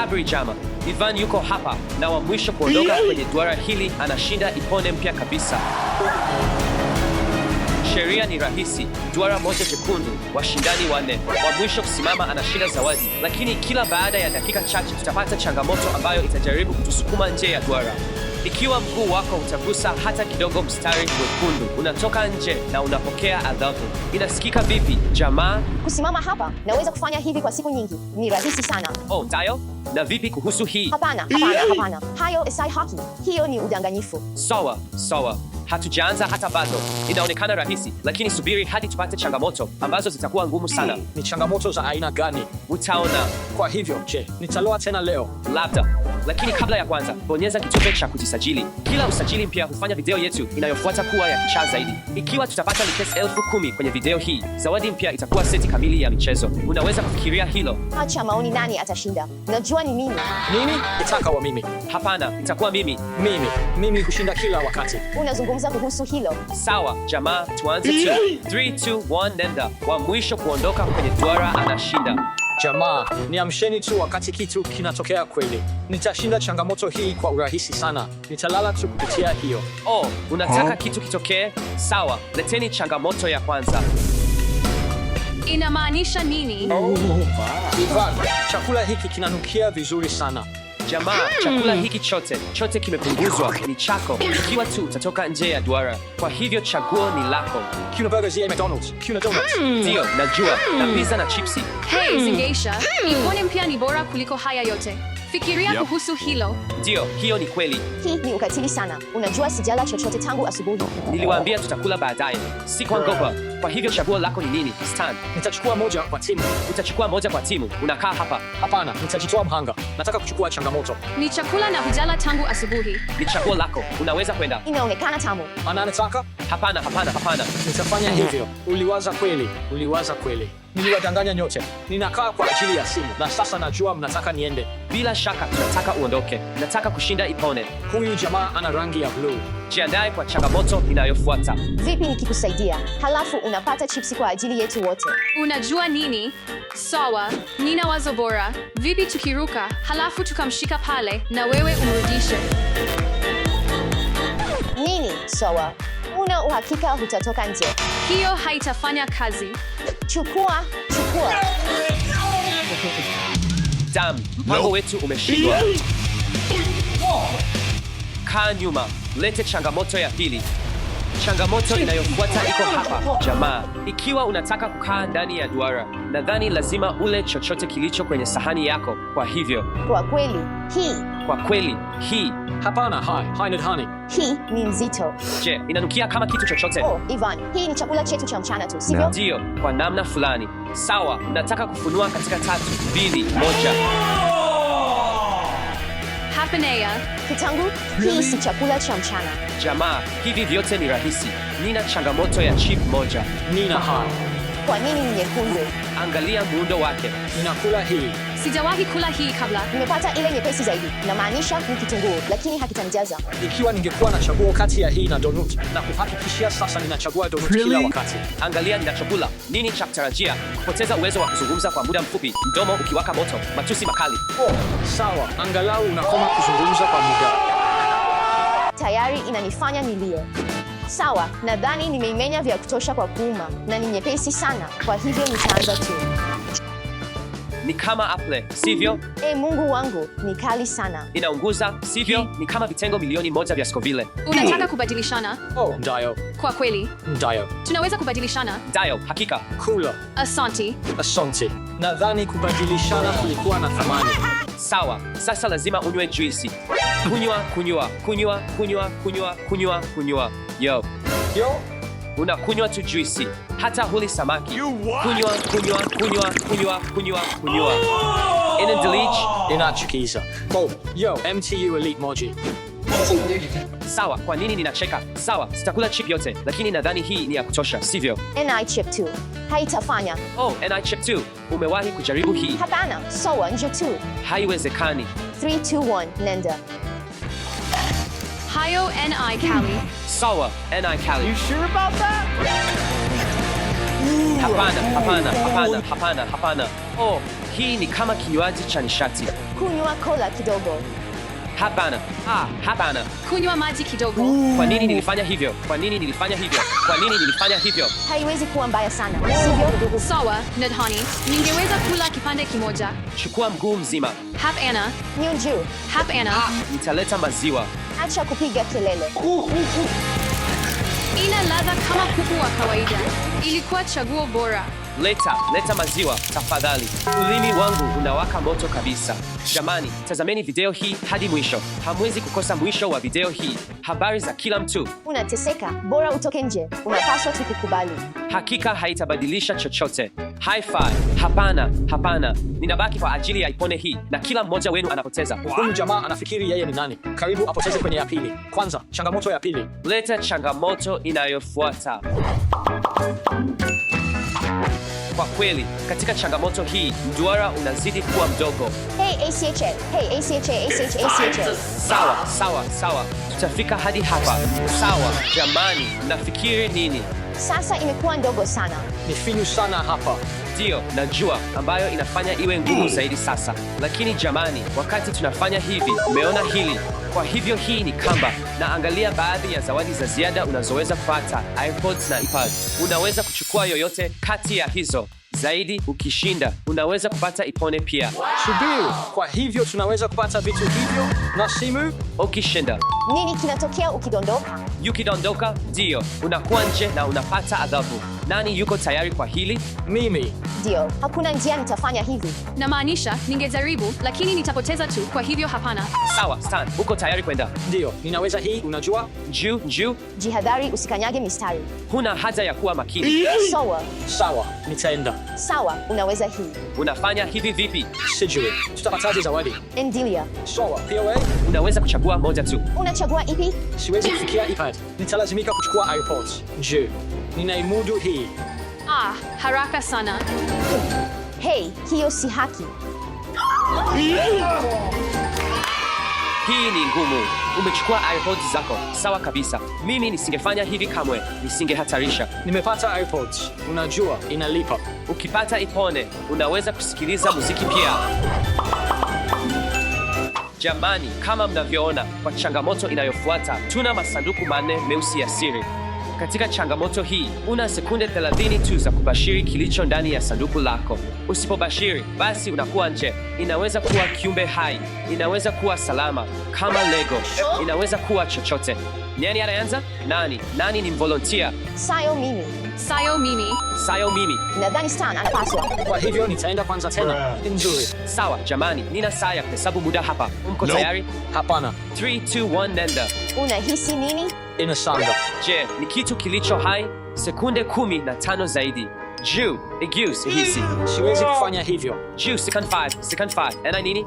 Habari jama, Ivan yuko hapa na wa mwisho kuondoka kwenye duara hili anashinda ipone mpya kabisa. Sheria ni rahisi, duara moja jekundu, washindani 4. Wa mwisho kusimama anashinda zawadi, lakini kila baada ya dakika chache tutapata changamoto ambayo itajaribu kutusukuma nje ya duara. Ikiwa mguu wako utagusa hata kidogo mstari mwekundu, unatoka nje na unapokea adhabu. Inasikika vipi, jamaa? Kusimama hapa, naweza kufanya hivi kwa siku nyingi. Ni rahisi sana. Oh, ndio? Na vipi kuhusu hii? Hapana. Hayo si haki. Hiyo ni udanganyifu. Sawa. Hatujaanza hata bado. Inaonekana rahisi, lakini subiri hadi tupate changamoto ambazo zitakuwa ngumu sana. Ni changamoto za aina gani? Utaona. Kwa hivyo, je, nitaloa tena leo? Labda. Lakini kabla ya kwanza, bonyeza kitufe cha kujisajili. Kila usajili mpya hufanya video yetu inayofuata kuwa ya kichaa zaidi. Ikiwa tutapata likes 10,000 kwenye video hii, zawadi mpya itakuwa seti kamili ya michezo. Unaweza kufikiria hilo? Acha maoni, nani atashinda? Najua ni mimi. Nini? Itaka wa mimi? Hapana, itakuwa mimi. Mimi kushinda kila wakati. Unazungumza kuhusu hilo? Sawa, jamaa, tuanze tu. 3, 2, 1, nenda. Wa mwisho kuondoka kwenye duara anashinda. Jamaa, niamsheni tu wakati kitu kinatokea kweli. Nitashinda changamoto hii kwa urahisi sana. Nitalala tu kupitia hiyo. Oh, unataka kitu kitokee? Sawa, leteni changamoto ya kwanza. Inamaanisha nini? Ivan, chakula hiki kinanukia vizuri sana. Jamaa, chakula hiki chote kimepunguzwa, ni chako ikiwa tu utatoka nje ya duara. Kwa hivyo chaguo ni lako. Kuna burgers ya McDonald's, kuna donuts. Ndio, najua, na pizza na chipsi. Hey, Zingeisha, ipone mpya ni bora kuliko haya yote. Fikiria kuhusu hilo. Ndio, hiyo ni kweli. Hii ni ukatili sana. Unajua sijala chochote tangu asubuhi. Niliwaambia tutakula baadaye. Sikuogopa. Kwa hivyo chaguo lako ni nini, Stan? Nitachukua moja kwa timu. Utachukua moja kwa timu. Unakaa hapa. Hapana, nitajitoa mhanga. Nataka kuchukua changamoto. Ni chakula na hujala tangu asubuhi. Ni chaguo lako. Unaweza kwenda. Inaonekana tamu. Anataka? Hapana. Nitafanya hivyo. Uliwaza kweli. Niliwadanganya nyote. Ninakaa kwa ajili ya simu na sasa najua mnataka niende. Bila shaka tunataka uondoke. Nataka kushinda ipone. Huyu jamaa ana rangi ya blue. Jiandae kwa changamoto inayofuata. Vipi nikikusaidia? Halafu unapata chipsi kwa ajili yetu wote. Unajua nini? Sawa, nina wazo bora. Vipi tukiruka, halafu tukamshika pale na wewe umrudishe? Nini? Sawa. Una uhakika hutatoka nje? Hiyo haitafanya kazi. Chukua. Damn, mpango wetu umeshindwa. Kaa nyuma, lete changamoto ya pili. Changamoto inayofuata iko hapa, jamaa. Ikiwa unataka kukaa ndani ya duara, nadhani lazima ule chochote kilicho kwenye sahani yako. Kwa hivyo, Kwa kweli, hii. Hapana, honey. Hii ni nzito. Je, inanukia kama kitu chochote? Oh, Ivan, hii ni chakula chetu cha mchana tu, sivyo? Ndio, kwa namna fulani. Sawa, nataka kufunua katika 3, 2, 1. Hapanea. Kitangu, hii si chakula cha mchana. Jamaa, hivi vyote ni rahisi. Nina changamoto ya chip moja. Nina hai. Kwa nini ni nyekundu? Angalia muundo wake. Ninakula hii. Sijawahi kula hii kabla. Nimepata ile nyepesi zaidi. Namaanisha ni kitunguu, lakini hakitanijaza. Ikiwa ningekuwa na chaguo kati ya hii na donut, na kuhakikishia sasa ninachagua donut kila wakati. Angalia ninachokula. Nini cha kutarajia? Kupoteza uwezo wa kuzungumza kwa muda mfupi, mdomo ukiwaka moto, matusi makali. Oh, sawa. Angalau unakoma kuzungumza kwa muda. Tayari inanifanya nilie. Sawa, nadhani nimeimenya vya kutosha kwa kuuma na ni nyepesi sana. Kwa hivyo nitaanza tu. Ni kama apple, sivyo? Mungu wangu, ni kali sana. Inaunguza, sivyo? Ni kama vitengo milioni 1 vya Scoville. Unataka kubadilishana? Oh, ndio. Kwa kweli? Ndio. Tunaweza kubadilishana? Ndio, hakika. Kula. Asante. Nadhani kubadilishana kulikuwa na thamani. Sawa, sasa lazima unywe juisi. Kunywa. Yo. Unakunywa tu juisi. Hata huli samaki. Kunywa. Inadelete. Inachukiza. Oh, MTU Elite Moji. Sawa, kwa nini ninacheka? Sawa, sitakula chip yote, lakini nadhani hii ni ya kutosha, sivyo? NI chip 2. Haitafanya. Oh, NI chip 2. Umewahi kujaribu hii? Hapana, sawa, nje tu. Haiwezekani. 3, 2, 1, nenda. Hayo NI Kali. Sawa, NI Kali. You sure about that? Hapana. Oh, Hii ni kama kinywaji cha nishati. Kunywa kola kidogo. Hapana. Hapana. Kunywa maji kidogo. Kwa nini nilifanya hivyo? Kwa nini nilifanya hivyo? Kwa nini nilifanya hivyo? Haiwezi kuwa mbaya sana, sivyo? Sawa, Nadhani. Ningeweza kula kipande kimoja. Chukua mguu mzima. Hap Anna. Nyunju, Hap Anna. Nitaleta maziwa. acha kupiga kelele. Ina ladha kama kuku wa kawaida. Ilikuwa chaguo bora. Leta maziwa, tafadhali. Ulimi wangu unawaka moto kabisa. Jamani, tazameni video hii hadi mwisho. Hamwezi kukosa mwisho wa video hii. Habari za kila mtu. Unateseka, bora utoke nje. Unapaswa tu kukubali. Hakika haitabadilisha chochote. High five. Hapana. Ninabaki kwa ajili ya ipone hii na kila mmoja wenu anapoteza. Huyu jamaa anafikiri yeye ni nani? Karibu apoteze kwenye ya pili. Kwanza, changamoto ya pili. Leta changamoto inayofuata. Kwa kweli, katika changamoto hii, mduara unazidi kuwa mdogo. Hey ACHA, hey ACHA. Sawa. Tutafika hadi hapa. Sawa, jamani, nafikiri nini? Sasa imekuwa ndogo sana. Ni finyu sana hapa. Ndio, najua, ambayo inafanya iwe ngumu zaidi sasa. Lakini jamani, wakati tunafanya hivi, umeona hili. Kwa hivyo hii ni kamba, na angalia baadhi ya zawadi za ziada unazoweza kupata, iPods na iPad. Unaweza kuchukua yoyote kati ya hizo. Zaidi, ukishinda, unaweza kupata ipone pia. Subiri, kwa hivyo tunaweza kupata vitu hivyo na simu? Ukishinda. Nini kinatokea ukidondoka? Ukidondoka, ndio, unakuwa nje na unapata adhabu. Nani yuko tayari kwa hili? Mimi. Ndio, hakuna njia nitafanya hivi. Namaanisha, ningejaribu, lakini nitapoteza tu, kwa hivyo hapana. Sawa, Stan, uko tayari kwenda? Ndio, ninaweza hii, unajua? Juu. Jihadhari usikanyage mistari. Huna haja ya kuwa makini. Sawa, nitaenda. Sawa, unaweza hii. Unafanya hivi vipi? Sijui, tutapataje zawadi? Endilia. Sawa, POA? Unaweza kuchagua moja tu. Unachagua ipi? Siwezi kufikia iPad. Nitalazimika kuchukua iPods. Je, ninaimudu hii? Haraka sana. Hey, hiyo si haki. Hii ni ngumu. Umechukua iPods zako. Sawa kabisa. Mimi nisingefanya hivi kamwe. Nisingehatarisha. Nimepata iPods. Unajua, inalipa. Ukipata ipone, unaweza kusikiliza muziki pia. Jamani, kama mnavyoona, kwa changamoto inayofuata, tuna masanduku manne meusi ya siri. Katika changamoto hii, una sekunde 30 tu za kubashiri kilicho ndani ya sanduku lako. Usipobashiri, basi unakuwa nje. Inaweza kuwa kiumbe hai, inaweza kuwa salama, kama Lego, inaweza kuwa chochote. Nani anaanza? Nani ni volunteer? Sayo mimi. Nadhani Stan anapaswa. Kwa hivyo nitaenda kwanza tena. Nzuri. Sawa, jamani, nina saa ya kuhesabu muda hapa. Mko tayari? Hapana. 3, 2, 1, nenda. Unahisi nini? Inasanda. Je, ni kitu kilicho hai? Sekunde 15 zaidi. Juu, iguse hisi. Siwezi kufanya hivyo. Juu, second 5. Ena nini?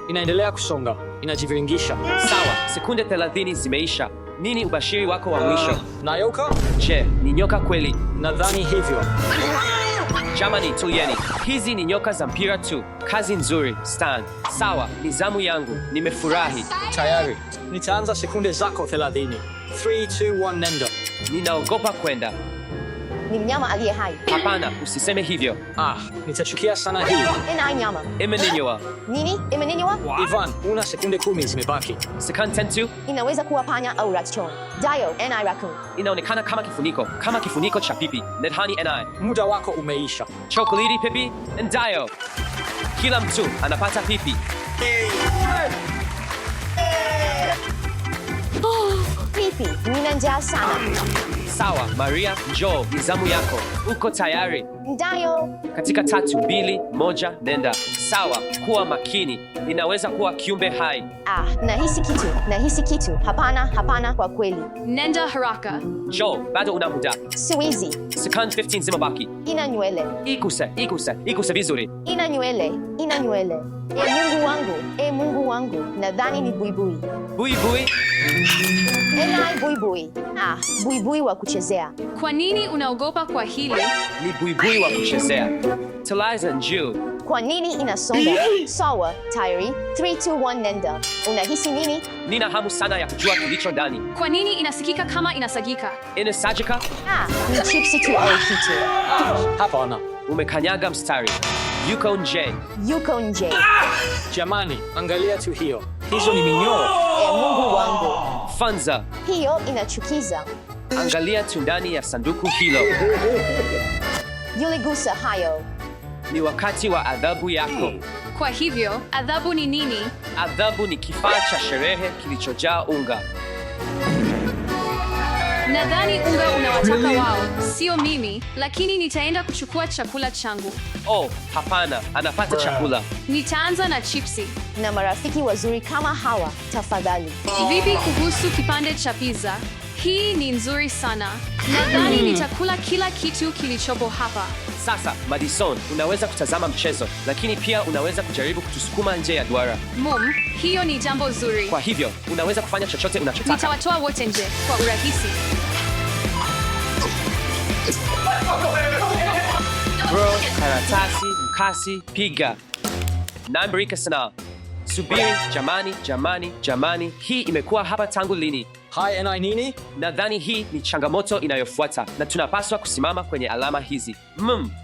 Inaendelea kusonga. Inajiviringisha. Sawa, sekunde 30 zimeisha. Nini ubashiri wako wa mwisho? Nayoka? Je, ni nyoka kweli? Nadhani hivyo. Jamani, tulieni. Hizi ni nyoka za mpira tu. Kazi nzuri, Stan. Sawa, ni zamu yangu. Nimefurahi. Tayari. Nitaanza sekunde zako 30. 3, 2, 1, nenda. Ninaogopa kwenda. Ni mnyama aliye hai. Hapana, usiseme hivyo. Nitachukia sana hii. Ina nyama. Imeninyoa. Nini? Imeninyoa? Ivan, una sekunde 10 zimebaki. Second 10 tu. Inaweza kuwa panya au ratchon. Dio, Ni raccoon. Inaonekana kama kifuniko cha pipi. Nedhani Ni. Muda wako umeisha. Chokoleti pipi, Ndio. Kila mtu anapata pipi. Pipi, nina njaa sana. Sawa, Maria, njoo, ni zamu yako. Uko tayari? Ndio. Katika 3, 2, 1, nenda. Sawa, kuwa makini. Inaweza kuwa kiumbe hai. Nahisi kitu. Hapana, kwa kweli. Nenda haraka. Njoo, bado una muda. Siwezi. Second 15 zimebaki. Ina nywele. Iguse vizuri. Ina nywele. Mungu wangu. Nadhani ni buibui. Buibui? Buibui. Buibui wa kuchezea. Kwa nini unaogopa kwa hili? Ni buibui wa kuchezea. Taliza njoo. Kwa nini inasonga? Sawa, tayari. 3, 2, 1, nenda. Unahisi nini? Nina hamu sana ya kujua kilicho ndani. Kwa nini inasikika kama inasagika? Inasagika? Ni chipsi tu au kitu. Hapana. Umekanyaga mstari. yuko nje. Yuko nje. Jamani, angalia tu hiyo. Hizo ni minyoo. Mungu wangu. Funza, Hiyo inachukiza. angalia tu ndani ya sanduku hilo. Yuligusa hayo. Ni wakati wa adhabu yako. Kwa hivyo, adhabu ni nini? Adhabu ni kifaa cha sherehe kilichojaa unga. Nadhani unga unawataka wao, sio mimi, lakini nitaenda kuchukua chakula changu. Oh, hapana, anapata chakula. Nitaanza na chipsi. Na marafiki wazuri kama hawa, tafadhali. Vipi kuhusu kipande cha pizza? Hii ni nzuri sana. Nadhani nitakula kila kitu kilichopo hapa. Sasa, Madison, unaweza kutazama mchezo, lakini pia unaweza kujaribu kutusukuma nje ya duara. Hiyo ni jambo zuri. Kwa hivyo, unaweza kufanya chochote unachotaka. Nitawatoa wote nje kwa urahisi. Bro, karatasi, mkasi, piga. Naamrika sana. Subiri, jamani. Hii imekuwa hapa tangu lini? Hi, NI nini? Nadhani hii ni changamoto inayofuata na tunapaswa kusimama kwenye alama hizi.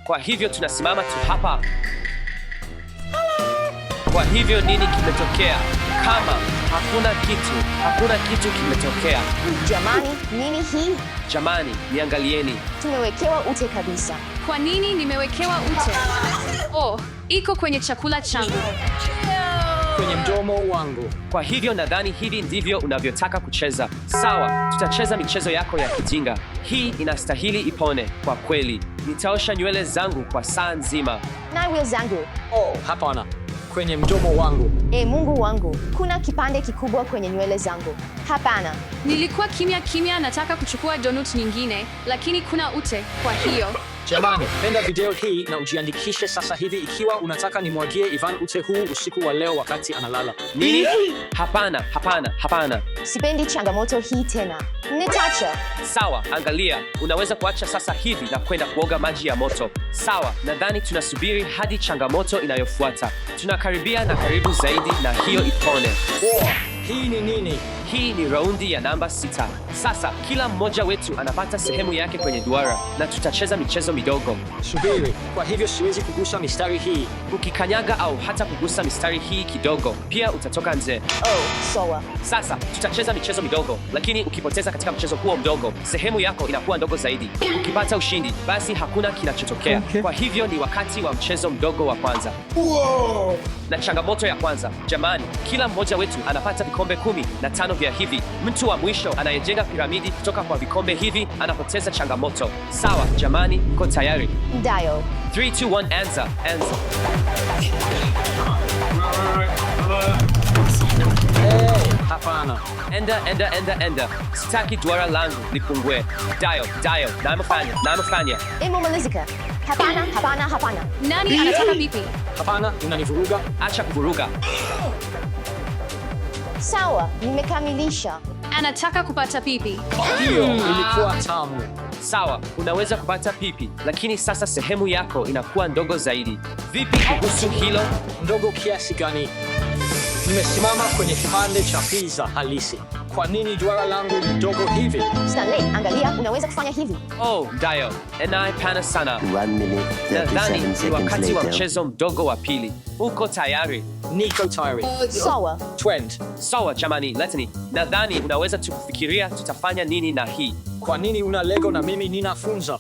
Kwa hivyo tunasimama tu hapa. Kwa hivyo nini kimetokea? Kama hakuna kitu kimetokea. Jamani, nini hii? Jamani, niangalieni. Tumewekewa ute kabisa. Kwa nini nimewekewa ute? Oh, iko kwenye chakula changu. Kwenye mdomo wangu. Kwa hivyo nadhani hivi ndivyo unavyotaka kucheza. Sawa, tutacheza michezo yako ya kijinga. Hii inastahili ipone, kwa kweli. Nitaosha nywele zangu kwa saa nzima. Na nywele zangu. Oh, hapana. Kwenye mdomo wangu. Mungu wangu, kuna kipande kikubwa kwenye nywele zangu. Hapana. Nilikuwa kimya, nataka kuchukua donut nyingine, lakini kuna ute, kwa hiyo. Jamani, penda video hii na ujiandikishe sasa hivi ikiwa unataka nimwagie Ivan ute huu usiku wa leo wakati analala. Nini? Hapana. Sipendi changamoto hii tena. Nitacha. Sawa, angalia, unaweza kuacha sasa hivi na kwenda kuoga maji ya moto. Sawa, nadhani tunasubiri hadi changamoto inayofuata. Tunakaribia na karibu zaidi na hiyo ipone. Hii ni nini? Hii ni raundi ya namba 6. Sasa kila mmoja wetu anapata sehemu yake kwenye duara na tutacheza michezo midogo. Subiri, kwa hivyo siwezi kugusa mistari hii. Ukikanyaga au hata kugusa mistari hii kidogo, pia utatoka nje. Sawa. Sasa tutacheza michezo midogo, lakini ukipoteza katika mchezo huo mdogo, sehemu yako inakuwa ndogo zaidi. Ukipata ushindi, basi hakuna kinachotokea. Kwa hivyo ni wakati wa mchezo mdogo wa kwanza. Na changamoto ya kwanza, jamani, kila mmoja wetu anapata vikombe 15 vya hivi. Mtu wa mwisho anayejenga piramidi kutoka kwa vikombe hivi anapoteza changamoto. Sawa, jamani, mko tayari? Ndio. 3, 2, 1, anza. Hapana. Enda. Sitaki duara langu lipungue. Dio, namefanya. Imemalizika. Hapana. Nani anataka pipi? Hapana, unanivuruga. Acha kuvuruga. Sawa, nimekamilisha. Anataka kupata pipi. Hiyo ilikuwa tamu. Sawa, unaweza kupata pipi, lakini sasa sehemu yako inakuwa ndogo zaidi. Vipi kuhusu hilo? Ndogo kiasi gani? Nimesimama kwenye kipande cha pizza halisi. Kwa nini duara langu ni ndogo hivi? Stanley, angalia, unaweza kufanya hivi. Oh, Dio, pana sana. 1 minute, Nadhani 37 ni wakati seconds wa later. mchezo mdogo wa pili. Uko tayari? Niko tayari. Sawa. Twend. Sawa jamani, leteni. Nadhani unaweza tukufikiria tutafanya nini na hii. Kwa nini una Lego na mimi ninafunza?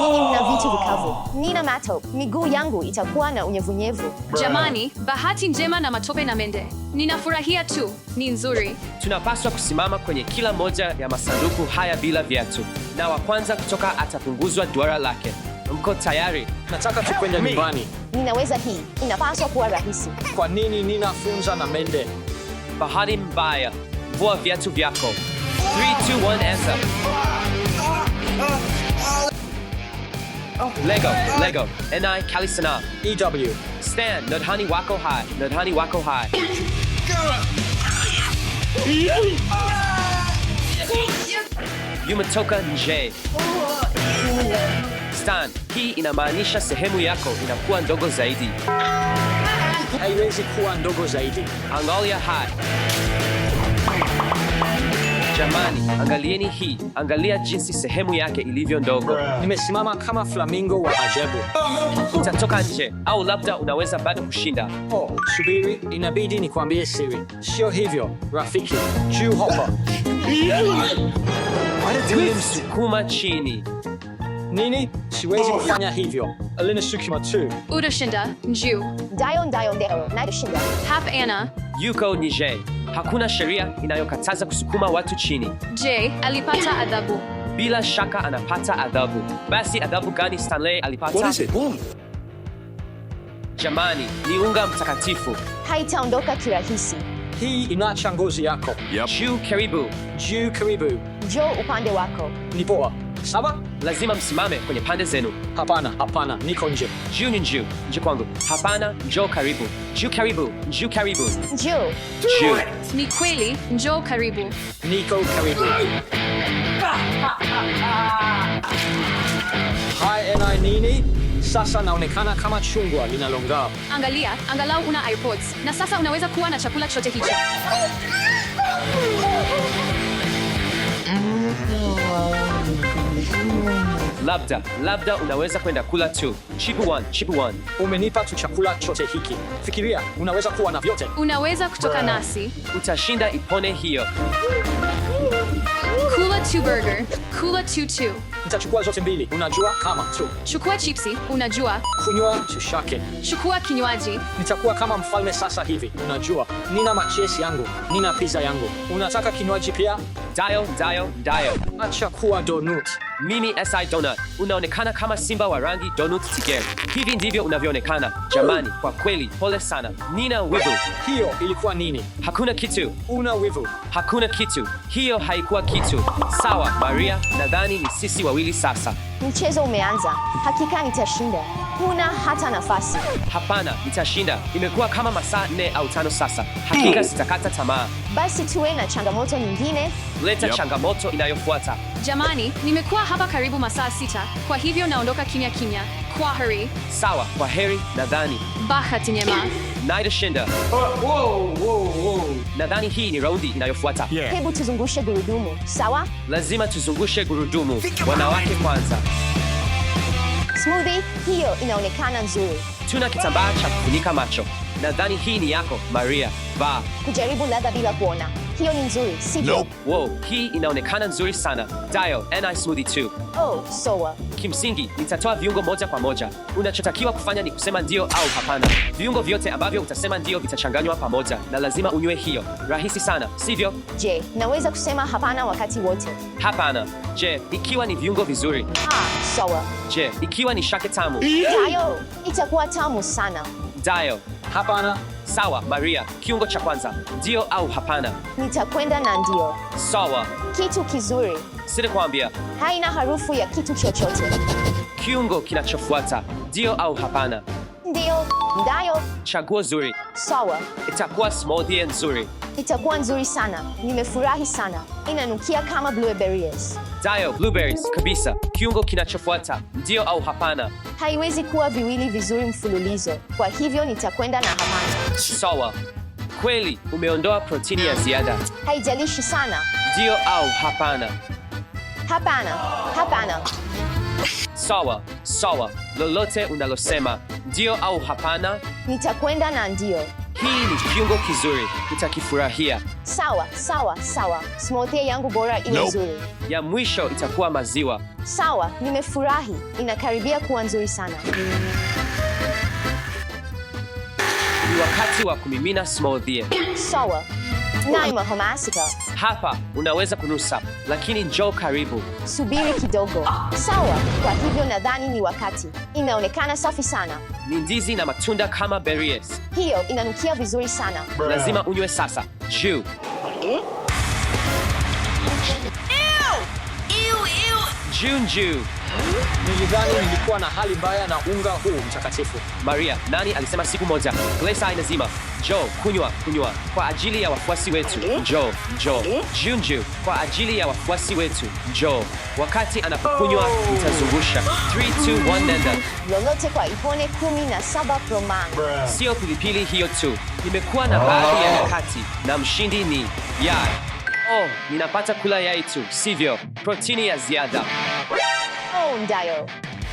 Nyinyi mna vitu vikavu. Nina mato. Miguu yangu itakuwa na unyevunyevu. Jamani, bahati njema na matope na mende. Ninafurahia tu, ni nzuri. Tunapaswa kusimama kwenye kila moja ya masanduku haya bila viatu, na wa kwanza kutoka atapunguzwa duara lake. Mko tayari? Nataka tukwenda nyumbani. Ninaweza hii. Inapaswa kuwa rahisi. Kwa nini ninafunza na mende? Bahati mbaya. Vua viatu vyako. 3, 2, 1, anza. Lego. Ni kali sana. EW. Stand. Nadhani wako hai. Umetoka nje. Stan, hii inamaanisha sehemu yako inakuwa ndogo zaidi. Haiwezi kuwa ndogo zaidi. Angalia hai. Jamani, angalieni hii. Angalia jinsi sehemu yake ilivyo ndogo. Nimesimama kama flamingo wa ajabu. Utatoka nje au labda unaweza bado kushinda. Oh, subiri, inabidi nikwambie siri. Sio hivyo, rafiki. Juu hapa. Sukuma chini. Nini? Siwezi kufanya hivyo. Alinisukuma tu. Utashinda, njoo. Ndio ndio naishinda. Hapana. Yuko nije. Hakuna sheria inayokataza kusukuma watu chini. Je, alipata adhabu? Bila shaka anapata adhabu. Basi adhabu gani Stanley alipata? Jamani, ni unga mtakatifu. Haitaondoka kirahisi. Hii inaacha ngozi yako. Juu karibu. Juu karibu. Njoo upande wako. Ni poa. Sawa? Lazima msimame kwenye pande zenu. Hapana, niko nje. Juu ni juu. Njoo kwangu. Hapana, njoo karibu. Juu karibu. Juu karibu. Njoo. Juu. Ni kweli, njoo karibu. Niko karibu. Hai NI nini? Sasa naonekana kama chungwa linalong'aa. Angalia, angalau una AirPods. Na sasa unaweza kuwa na chakula chote hicho. Labda unaweza kwenda kula tu. Chipu one. Umenipa tu chakula chote hiki. Fikiria, unaweza kuwa na vyote. Unaweza kutoka nasi. Utashinda, ipone hiyo. Kula 2 burger. Kula 2. Nitachukua zote mbili. Unajua kama tu. Chukua chipsi, unajua. Kunywa tushake. Chukua kinywaji. Nitakuwa kama mfalme sasa hivi. Unajua, nina machesi yangu. Nina pizza yangu. Unataka kinywaji pia? Dio. Acha kuwa donut. Mimi SI Donut. Unaonekana kama simba wa rangi Donut Tiger. Hivi ndivyo unavyoonekana. Jamani, kwa kweli, pole sana. Nina wivu. Hiyo ilikuwa nini? Hakuna kitu. Una wivu. Hakuna kitu. Hiyo haikuwa kitu. Sawa, Maria, nadhani ni sisi wawili sasa. Mchezo umeanza. Hakika nitashinda. Huna hata nafasi. Hapana, nitashinda. Imekuwa kama masaa 4 au 5 sasa. Hakika sitakata tamaa. Basi tuwe na changamoto nyingine. Leta changamoto inayofuata. Jamani, nimekuwa hapa karibu masaa 6. Kwa hivyo naondoka kimya. Kwaheri. Sawa, kwa heri, nadhani. Bahati njema. Nitashinda. Nadhani hii ni raundi inayofuata. Hebu tuzungushe gurudumu. Sawa? Lazima tuzungushe gurudumu. Wanawake kwanza. Smoothie, hiyo inaonekana nzuri. Tuna kitambaa cha kufunika macho. Nadhani hii ni yako, Maria. Vaa. Kujaribu ladha bila kuona. Hiyo ni nzuri, sivyo? Wow, hii inaonekana nzuri sana. Dio, NI smoothie too. Oh, sawa. Kimsingi, nitatoa viungo moja kwa moja. Unachotakiwa kufanya ni kusema ndio au hapana. Viungo vyote ambavyo utasema ndio vitachanganywa pamoja na lazima unywe hiyo. Rahisi sana, sivyo? Je, naweza kusema hapana wakati wote? Hapana. Je, ikiwa ni viungo vizuri? Sawa. Je, ikiwa ni shake tamu? Dio, itakuwa tamu sana. Dio. Hapana. Sawa, Maria. Kiungo cha kwanza, ndio au hapana? Nitakwenda na ndio. Sawa. Kitu kizuri. Sitakwambia. Haina harufu ya kitu chochote. Kiungo kinachofuata, ndio au hapana? Ndio. Chaguo zuri. Sawa. Itakuwa smoothie nzuri. Itakuwa nzuri sana. Nimefurahi sana. Inanukia kama blueberries. Dio, blueberries kabisa. Kiungo kinachofuata, ndio au hapana? Haiwezi kuwa viwili vizuri mfululizo. Kwa hivyo nitakwenda na hapana. Sawa. Kweli, umeondoa protini ya ziada. Haijalishi sana. Ndio au hapana? Hapana. Sawa. Lolote unalosema, ndio au hapana? Nitakwenda na ndio. Hii ni kiungo kizuri, utakifurahia. Sawa. Smoothie yangu bora iwe nzuri. Ya mwisho itakuwa maziwa. Sawa, nimefurahi. Inakaribia kuwa nzuri sana. Ni wakati wa kumimina smoothie. Sawa. Naimahamasika. Hapa unaweza kunusa, lakini njoo karibu. Subiri kidogo. Sawa, kwa hivyo nadhani ni wakati. Inaonekana safi sana. Ni ndizi na matunda kama berries. Hiyo inanukia vizuri sana. Lazima unywe sasa. Juu. Juu. Nilidhani nilikuwa na hali mbaya na unga huu mtakatifu. Maria, nani alisema siku moja glesa inazima? Njoo, kunywa. Kwa ajili ya wafuasi wetu. Njoo. Juu. Kwa ajili ya wafuasi wetu. Njoo. Wakati anapokunywa, nitazungusha. 3, 2, 1, nenda. Lolote kwa iPhone 17 Pro Max. Sio pilipili hiyo tu. Nimekuwa na baadhi ya nyakati na mshindi ni Oh, ninapata kula yai tu, sivyo? Protini ya ziada. Oh, ndayo.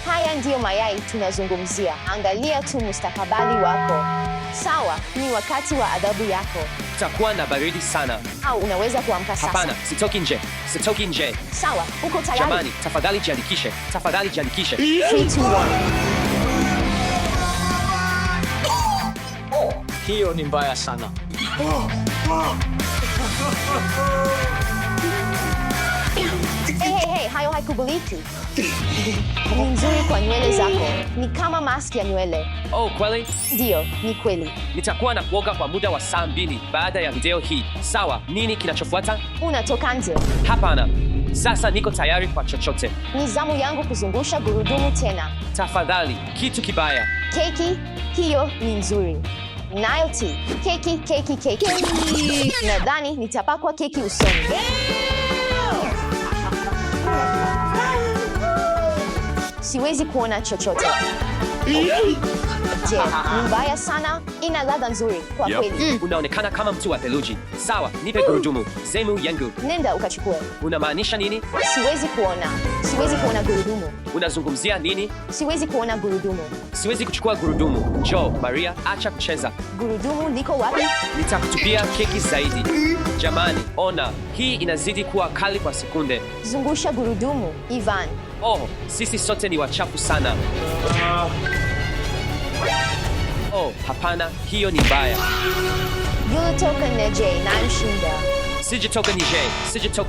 Haya ndiyo mayai tunazungumzia. Angalia tu mustakabali wako. Sawa, ni wakati wa adhabu yako. Utakuwa na baridi sana. Au unaweza kuamka sasa. Hapana, sitoki nje. Sitoki nje. Sawa, uko tayari? Jamani, tafadhali jiandikishe. Tafadhali jiandikishe. 3, 2, 1. Hiyo ni mbaya sana. Hey, hayo haikubaliki. Ni nzuri kwa nywele zako. Ni kama mask ya nywele. Oh, kweli? Ndiyo, ni kweli. Nitakuwa na kuoga kwa muda wa saa 2 baada ya video hii. Sawa, nini kinachofuata? Unatoka nje. Hapana. Sasa niko tayari kwa chochote. Ni zamu yangu kuzungusha gurudumu tena. Tafadhali, kitu kibaya. Keki, hiyo ni nzuri. Nayo ti. Keki. Nadhani nitapakwa keki usoni. Siwezi kuona chochote. Je, ni mbaya sana? Ina ladha nzuri kwa kweli. Unaonekana kama mtu wa theluji. Sawa, nipe gurudumu zemu yangu. Nenda ukachukue. Unamaanisha nini? Siwezi kuona gurudumu. Unazungumzia nini? Siwezi kuona gurudumu. Siwezi kuchukua gurudumu. Njoo, Maria, acha kucheza. Gurudumu liko wapi? Nitakutupia keki zaidi. Jamani, ona, hii inazidi kuwa kali kwa sekunde. Zungusha gurudumu, Ivan. Oh, sisi sote ni wachafu sana. Oh, hapana, hiyo ni mbaya. Yulitoka nje, namshinda. Sijatoka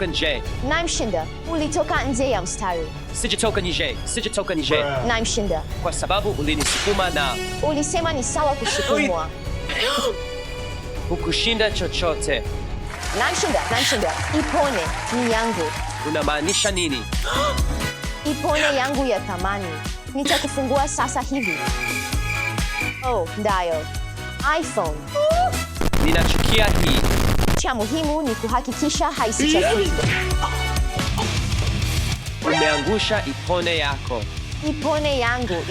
nje. Namshinda. Ulitoka nje ya mstari. Sijatoka nje. Namshinda. Kwa sababu ulinisukuma na Ulisema ni sawa kusukumwa. hukushinda chochote. Namshinda. Ipone ni yangu. Unamaanisha nini? Ipone yangu ya thamani. Nitakufungua sasa hivi. Oh, ndayo. iPhone. Ninachukia hii. Cha muhimu ni kuhakikisha haisichafuki. Umeangusha ipone yako. Ipone yangu.